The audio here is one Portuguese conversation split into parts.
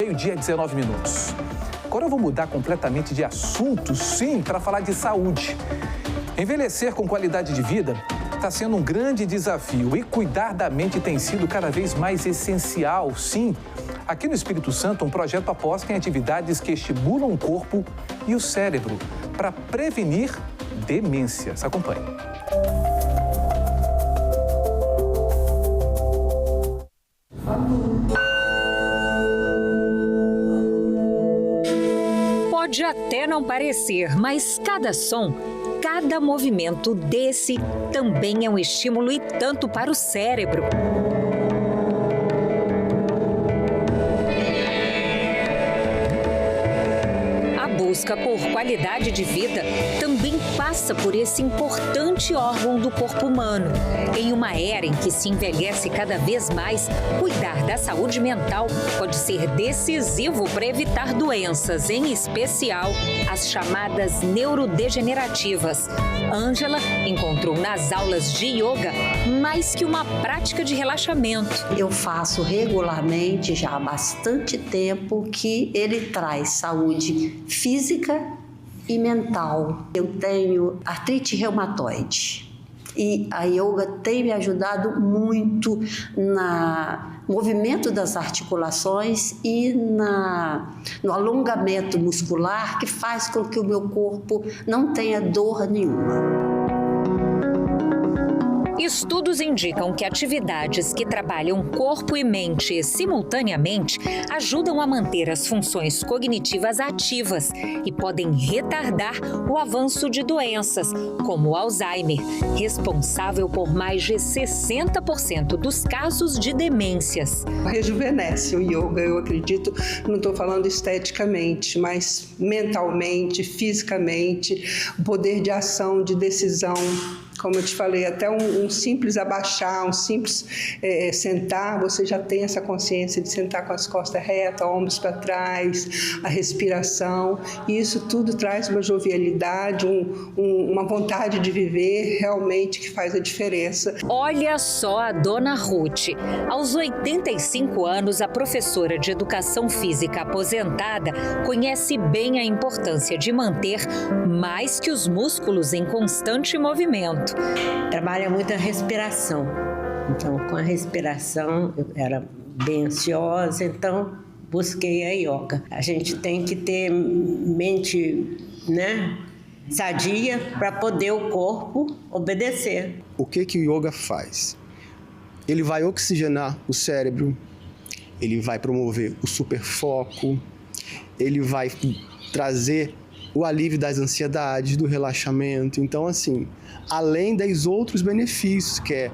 meio-dia e 19 minutos. Agora eu vou mudar completamente de assunto, sim, para falar de saúde. Envelhecer com qualidade de vida está sendo um grande desafio e cuidar da mente tem sido cada vez mais essencial, sim. Aqui no Espírito Santo, um projeto aposta em atividades que estimulam o corpo e o cérebro para prevenir demências. Acompanhe. Pode até não parecer, mas cada som, cada movimento desse também é um estímulo e tanto para o cérebro. A busca por qualidade de vida também passa por esse importante órgão do corpo humano. Em uma era em que se envelhece cada vez mais, cuidar da saúde mental pode ser decisivo para evitar doenças, em especial as chamadas neurodegenerativas. Ângela encontrou nas aulas de yoga mais que uma prática de relaxamento. Eu faço regularmente já há bastante tempo que ele traz saúde física e mental. Eu tenho artrite reumatoide e a yoga tem me ajudado muito no movimento das articulações e no alongamento muscular, que faz com que o meu corpo não tenha dor nenhuma. Estudos indicam que atividades que trabalham corpo e mente simultaneamente ajudam a manter as funções cognitivas ativas e podem retardar o avanço de doenças, como o Alzheimer, responsável por mais de 60% dos casos de demências. Rejuvenesce o yoga, eu acredito, não estou falando esteticamente, mas mentalmente, fisicamente, o poder de ação, de decisão. Como eu te falei, até um simples abaixar, um simples sentar, você já tem essa consciência de sentar com as costas retas, ombros para trás, a respiração. E isso tudo traz uma jovialidade, uma vontade de viver realmente que faz a diferença. Olha só a dona Ruth. Aos 85 anos, a professora de educação física aposentada conhece bem a importância de manter mais que os músculos em constante movimento. Trabalha muito a respiração. Então, com a respiração, eu era bem ansiosa, então busquei a yoga. A gente tem que ter mente, sadia para poder o corpo obedecer. O que o yoga faz? Ele vai oxigenar o cérebro, ele vai promover o superfoco, ele vai trazer o alívio das ansiedades, do relaxamento. Então, assim, além dos outros benefícios, que é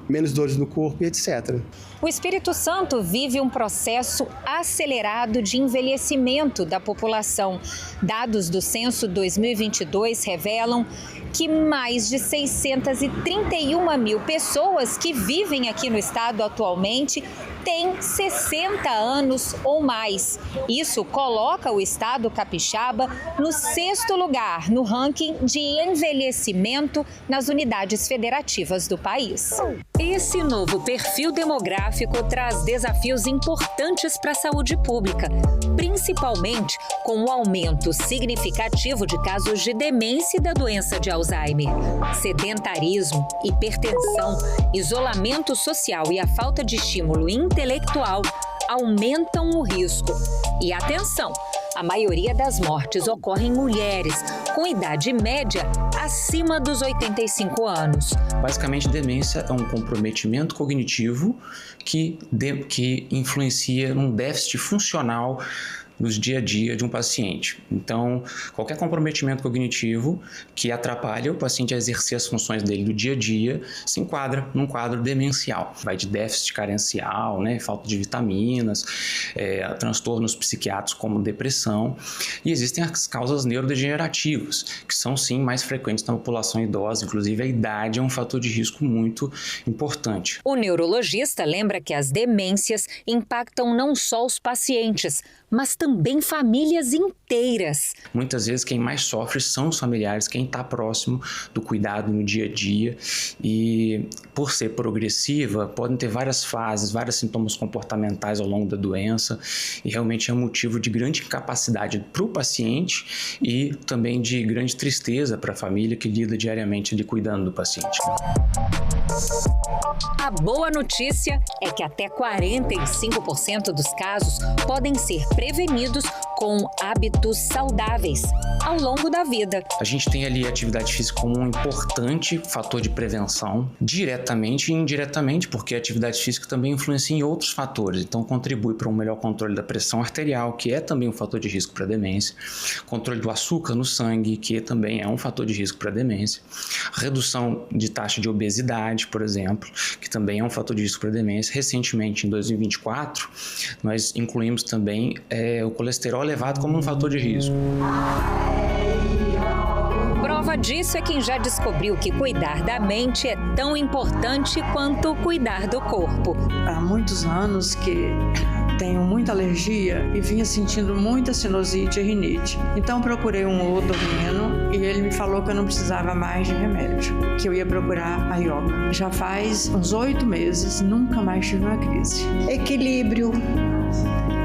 menos dores no corpo e etc. O Espírito Santo vive um processo acelerado de envelhecimento da população. Dados do Censo 2022 revelam que mais de 631 mil pessoas que vivem aqui no estado atualmente têm 60 anos ou mais. Isso coloca o estado capixaba no 6º lugar no ranking de envelhecimento nas unidades federativas do país. Esse novo perfil demográfico traz desafios importantes para a saúde pública, principalmente com o aumento significativo de casos de demência e da doença de Alzheimer. Sedentarismo, hipertensão, isolamento social e a falta de estímulo intelectual aumentam o risco. E atenção, a maioria das mortes ocorre em mulheres com idade média acima dos 85 anos. Basicamente, demência é um comprometimento cognitivo que influencia num déficit funcional nos dia a dia de um paciente. Então, qualquer comprometimento cognitivo que atrapalha o paciente a exercer as funções dele do dia a dia se enquadra num quadro demencial. Vai de déficit carencial, falta de vitaminas, transtornos psiquiátricos como depressão, e existem as causas neurodegenerativas, que são sim mais frequentes na população idosa, inclusive a idade é um fator de risco muito importante. O neurologista lembra que as demências impactam não só os pacientes, mas também famílias inteiras. Muitas vezes quem mais sofre são os familiares, quem está próximo do cuidado no dia a dia, e por ser progressiva, podem ter várias fases, vários sintomas comportamentais ao longo da doença, e realmente é um motivo de grande incapacidade para o paciente e também de grande tristeza para a família que lida diariamente ali cuidando do paciente. A boa notícia é que até 45% dos casos podem ser prevenidos com hábitos saudáveis ao longo da vida. A gente tem ali a atividade física como um importante fator de prevenção, diretamente e indiretamente, porque a atividade física também influencia em outros fatores. Então, contribui para um melhor controle da pressão arterial, que é também um fator de risco para a demência, controle do açúcar no sangue, que também é um fator de risco para a demência, redução de taxa de obesidade, por exemplo, que também é um fator de risco para a demência. Recentemente, em 2024, nós incluímos também o colesterol elevado como um fator de risco. Prova disso é quem já descobriu que cuidar da mente é tão importante quanto cuidar do corpo. Há muitos anos que tenho muita alergia e vinha sentindo muita sinusite e rinite. Então procurei um otorrino e ele me falou que eu não precisava mais de remédio, que eu ia procurar a yoga. Já faz uns 8 meses, nunca mais tive uma crise. Equilíbrio,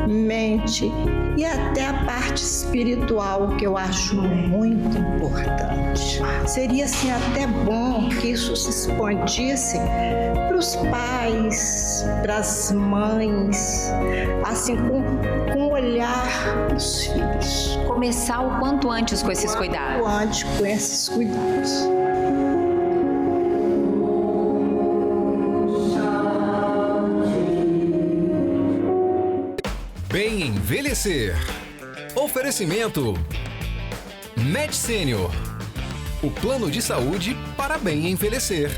mente e até a parte espiritual, que eu acho muito importante. Seria assim até bom que isso se expandisse para os pais, para as mães, assim com olhar para os filhos. Começar o quanto antes com esses cuidados. O quanto antes com esses cuidados. Bem envelhecer. Oferecimento Med Senior. O plano de saúde para bem envelhecer.